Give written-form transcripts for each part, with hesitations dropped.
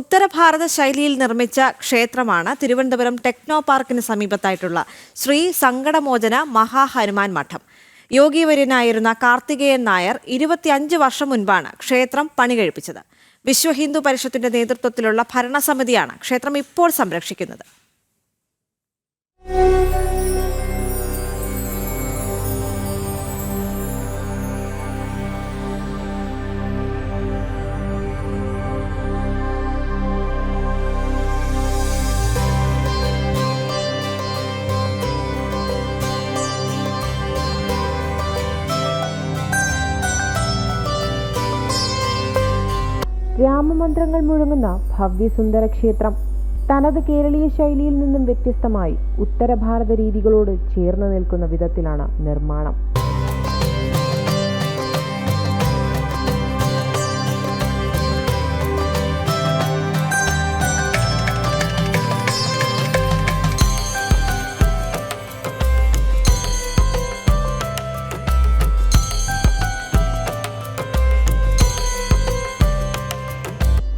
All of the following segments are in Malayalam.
ഉത്തരഭാരത ശൈലിയിൽ നിർമ്മിച്ച ക്ഷേത്രമാണ് തിരുവനന്തപുരം ടെക്നോ പാർക്കിന് സമീപത്തായിട്ടുള്ള ശ്രീ സങ്കടമോചന മഹാഹനുമാൻ മഠം. യോഗിവര്യനായിരുന്ന കാർത്തികേയൻ നായർ 25 വർഷം മുൻപാണ് ക്ഷേത്രം പണികഴിപ്പിച്ചത്. വിശ്വ ഹിന്ദു പരിഷത്തിന്റെ നേതൃത്വത്തിലുള്ള ഭരണസമിതിയാണ് ക്ഷേത്രം ഇപ്പോൾ സംരക്ഷിക്കുന്നത്. രാമമന്ത്രങ്ങൾ മുഴങ്ങുന്ന ഭവ്യസുന്ദര ക്ഷേത്രം തനത് കേരളീയ ശൈലിയിൽ നിന്നും വ്യത്യസ്തമായി ഉത്തരഭാരത രീതികളോട് ചേർന്ന് നിൽക്കുന്ന വിധത്തിലാണ് നിർമ്മാണം.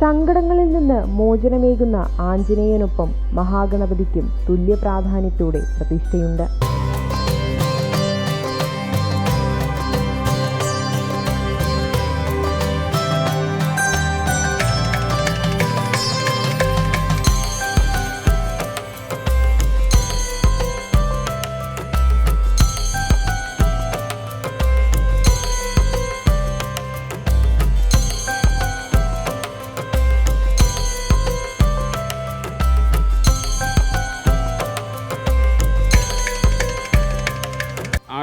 സങ്കടങ്ങളിൽ നിന്ന് മോചനമേകുന്ന ആഞ്ജനേയനൊപ്പം മഹാഗണപതിക്കും തുല്യ പ്രാധാന്യത്തോടെ പ്രതിഷ്ഠയുണ്ട്.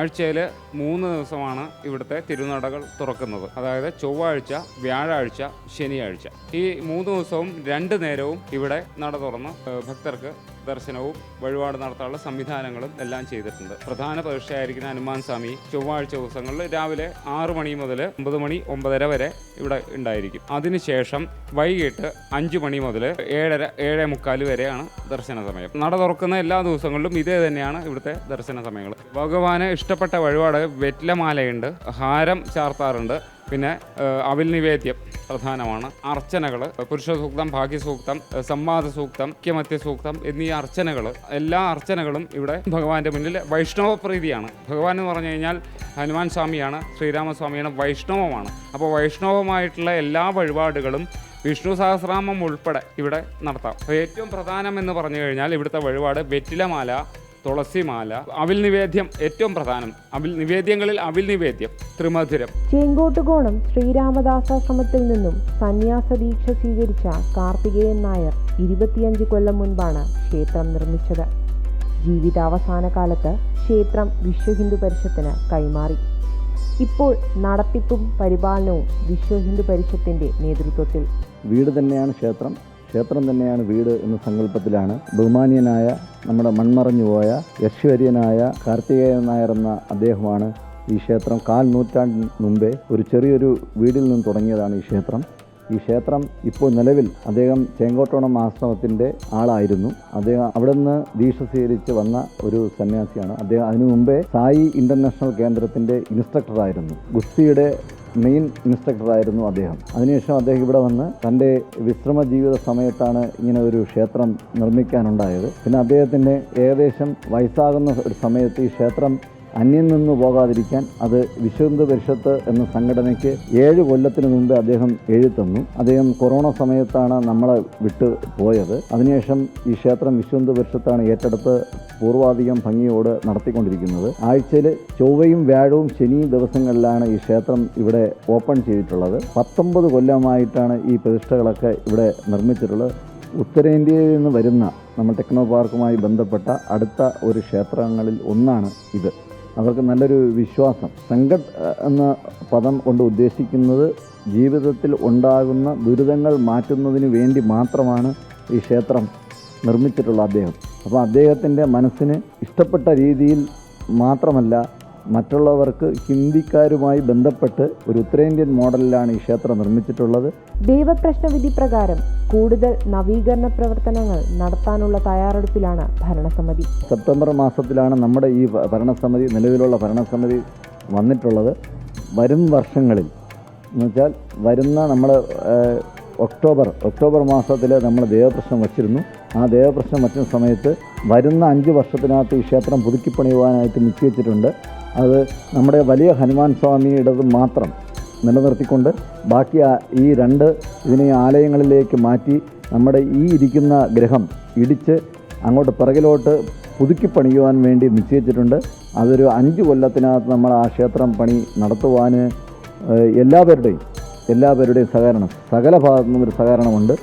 ആഴ്ചയിൽ 3 ദിവസമാണ് ഇവിടുത്തെ തിരുനടകൾ തുറക്കുന്നത്. അതായത് ചൊവ്വാഴ്ച, വ്യാഴാഴ്ച, ശനിയാഴ്ച. ഈ 3 ദിവസവും 2 നേരവും ഇവിടെ നട തുറന്ന് ഭക്തർക്ക് ദർശനവും വഴിപാട് നടത്താനുള്ള സംവിധാനങ്ങളും എല്ലാം ചെയ്തിട്ടുണ്ട്. പ്രധാന പ്രതിഷ്ഠയായിരിക്കുന്ന ഹനുമാൻ സ്വാമി ചൊവ്വാഴ്ച ദിവസങ്ങളിൽ രാവിലെ 6 മണി മുതൽ 9 മണി 9:30 വരെ ഇവിടെ ഉണ്ടായിരിക്കും. അതിനുശേഷം വൈകിട്ട് 5 മണി മുതൽ 7:30 7:45 വരെയാണ് ദർശന സമയം. നട തുറക്കുന്ന എല്ലാ ദിവസങ്ങളിലും ഇതേ തന്നെയാണ് ഇവിടുത്തെ ദർശന സമയങ്ങൾ. ഭഗവാന് ഇഷ്ടപ്പെട്ട വഴിപാട് വെറ്റിലമാലയുണ്ട്, ഹാരം ചാർത്താറുണ്ട്, പിന്നെ അവിൽ നിവേദ്യം പ്രധാനമാണ്. അർച്ചനകൾ, പുരുഷ സൂക്തം, ഭാഗ്യസൂക്തം, സംവാദ സൂക്തം, ഐക്യമത്യ സൂക്തം എന്നീ അർച്ചനകൾ, എല്ലാ അർച്ചനകളും ഇവിടെ ഭഗവാന്റെ മുന്നിൽ വൈഷ്ണവ പ്രീതിയാണ്. ഭഗവാൻ എന്ന് പറഞ്ഞു കഴിഞ്ഞാൽ ഹനുമാൻ സ്വാമിയാണ്, ശ്രീരാമസ്വാമിയാണ്, വൈഷ്ണവമാണ്. അപ്പോൾ വൈഷ്ണവമായിട്ടുള്ള എല്ലാ വഴിപാടുകളും വിഷ്ണു സഹസ്രനാമം ഉൾപ്പെടെ ഇവിടെ നടത്താം. ഏറ്റവും പ്രധാനം എന്ന് പറഞ്ഞു കഴിഞ്ഞാൽ ഇവിടുത്തെ വഴിപാട് വെറ്റിലമാല, തുളസിമാല, അവിൽ നിവേദ്യം ഏറ്റവും പ്രധാനം. നിവേദ്യങ്ങളിൽ അവിൽ നിവേദ്യം, ത്രിമധുരം. ചേങ്കോട്ടുകോണം ശ്രീരാമദാസാശ്രമത്തിൽ നിന്നും സന്യാസ ദീക്ഷ സ്വീകരിച്ച കാർത്തികേയൻ നായർ 25 കൊല്ലം മുൻപാണ് ക്ഷേത്രം നിർമ്മിച്ചത്. ജീവിതാവസാന കാലത്ത് ക്ഷേത്രം വിശ്വ ഹിന്ദു പരിഷത്തിന് കൈമാറി. ഇപ്പോൾ നടത്തിപ്പും പരിപാലനവും വിശ്വ ഹിന്ദു പരിഷത്തിന്റെ നേതൃത്വത്തിൽ. വീട് തന്നെയാണ് ക്ഷേത്രം, ക്ഷേത്രം തന്നെയാണ് വീട് എന്ന സങ്കല്പത്തിലാണ് ബഹുമാനീയനായ നമ്മുടെ മൺമറഞ്ഞുപോയ യശ്വര്യനായ കാർത്തികേയൻ നായർ എന്ന അദ്ദേഹമാണ് ഈ ക്ഷേത്രം 4 നൂറ്റാണ്ടിന് മുമ്പേ ഒരു ചെറിയൊരു വീടിൽ നിന്ന് തുടങ്ങിയതാണ് ഈ ക്ഷേത്രം. ഈ ക്ഷേത്രം ഇപ്പോൾ നിലവിൽ അദ്ദേഹം ചേങ്കോട്ടോണം ആശ്രമത്തിൻ്റെ ആളായിരുന്നു. അദ്ദേഹം അവിടെ നിന്ന് ദീക്ഷ സ്വീകരിച്ച് വന്ന ഒരു സന്യാസിയാണ്. അദ്ദേഹം അതിനു മുമ്പേ സായി ഇൻ്റർനാഷണൽ കേന്ദ്രത്തിൻ്റെ ഇൻസ്ട്രക്ടറായിരുന്നു, ഗുസ്തിയുടെ മെയിൻ ഇൻസ്ട്രക്ടറായിരുന്നു അദ്ദേഹം. അതിനുശേഷം അദ്ദേഹം ഇവിടെ വന്ന് തൻ്റെ വിശ്രമ ജീവിത സമയത്താണ് ഇങ്ങനെ ഒരു ക്ഷേത്രം നിർമ്മിക്കാനുണ്ടായത്. പിന്നെ അദ്ദേഹത്തിൻ്റെ ഏകദേശം വയസ്സാകുന്ന ഒരു സമയത്ത് ഈ ക്ഷേത്രം അന്യം നിന്ന് പോകാതിരിക്കാൻ അത് വിശ്വ ഹിന്ദു പരിഷത്ത് എന്ന സംഘടനയ്ക്ക് 7 കൊല്ലത്തിന് മുമ്പ് അദ്ദേഹം എഴുതി. അദ്ദേഹം കൊറോണ സമയത്താണ് നമ്മളെ വിട്ടു പോയത്. അതിനുശേഷം ഈ ക്ഷേത്രം വിശ്വ ഹിന്ദു പരിഷത്താണ് ഏറ്റെടുത്ത് പൂർവാധികം ഭംഗിയോട് നടത്തിക്കൊണ്ടിരിക്കുന്നത്. ആഴ്ചയിൽ ചൊവ്വയും വ്യാഴവും ശനിയും ദിവസങ്ങളിലാണ് ഈ ക്ഷേത്രം ഇവിടെ ഓപ്പൺ ചെയ്തിട്ടുള്ളത്. 19 കൊല്ലമായിട്ടാണ് ഈ പ്രതിഷ്ഠകളൊക്കെ ഇവിടെ നിർമ്മിച്ചിട്ടുള്ളത്. ഉത്തരേന്ത്യയിൽ നിന്ന് വരുന്ന നമ്മൾ ടെക്നോ പാർക്കുമായി ബന്ധപ്പെട്ട അടുത്ത ഒരു ക്ഷേത്രങ്ങളിൽ ഒന്നാണ് ഇത്. അവർക്ക് നല്ലൊരു വിശ്വാസം. സങ്കട് എന്ന പദം കൊണ്ട് ഉദ്ദേശിക്കുന്നത് ജീവിതത്തിൽ ഉണ്ടാകുന്ന ദുരിതങ്ങൾ മാറ്റുന്നതിന് വേണ്ടി മാത്രമാണ് ഈ ക്ഷേത്രം നിർമ്മിച്ചിട്ടുള്ള അദ്ദേഹം. അപ്പോൾ അദ്ദേഹത്തിൻ്റെ മനസ്സിന് ഇഷ്ടപ്പെട്ട രീതിയിൽ മാത്രമല്ല, മറ്റുള്ളവർക്ക് ഹിന്ദിക്കാരുമായി ബന്ധപ്പെട്ട് ഒരു ഉത്തരേന്ത്യൻ മോഡലിലാണ് ഈ ക്ഷേത്രം നിർമ്മിച്ചിട്ടുള്ളത്. ദൈവപ്രശ്നവിധി പ്രകാരം കൂടുതൽ നവീകരണ പ്രവർത്തനങ്ങൾ നടത്താനുള്ള തയ്യാറെടുപ്പിലാണ് ഭരണസമിതി. സെപ്റ്റംബർ മാസത്തിലാണ് നമ്മുടെ ഈ ഭരണസമിതി, നിലവിലുള്ള ഭരണസമിതി വന്നിട്ടുള്ളത്. വരും വർഷങ്ങളിൽ എന്നുവെച്ചാൽ വരുന്ന നമ്മൾ ഒക്ടോബർ മാസത്തിൽ നമ്മൾ ദേവപ്രശ്നം വച്ചിരുന്നു. ആ ദേവപ്രശ്നം വച്ച സമയത്ത് വരുന്ന 5 വർഷത്തിനകത്ത് ഈ ക്ഷേത്രം പുതുക്കിപ്പണിയുവാനായിട്ട് നിശ്ചയിച്ചിട്ടുണ്ട്. അത് നമ്മുടെ വലിയ ഹനുമാൻ സ്വാമിയുടേത് മാത്രം നിലനിർത്തിക്കൊണ്ട് ബാക്കി ഈ 2 ഇതിനെ ആലയങ്ങളിലേക്ക് മാറ്റി നമ്മുടെ ഈ ഇരിക്കുന്ന ഗ്രഹം ഇടിച്ച് അങ്ങോട്ട് പിറകിലോട്ട് പുതുക്കിപ്പണിയുവാൻ വേണ്ടി നിശ്ചയിച്ചിട്ടുണ്ട്. അതൊരു 5 കൊല്ലത്തിനകത്ത് നമ്മൾ ആ ക്ഷേത്രം പണി നടത്തുവാൻ എല്ലാവരുടെയും സഹകരണം, സകല ഭാഗത്തു നിന്നും ഒരു സഹകരണമുണ്ട്.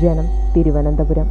ജനം, തിരുവനന്തപുരം.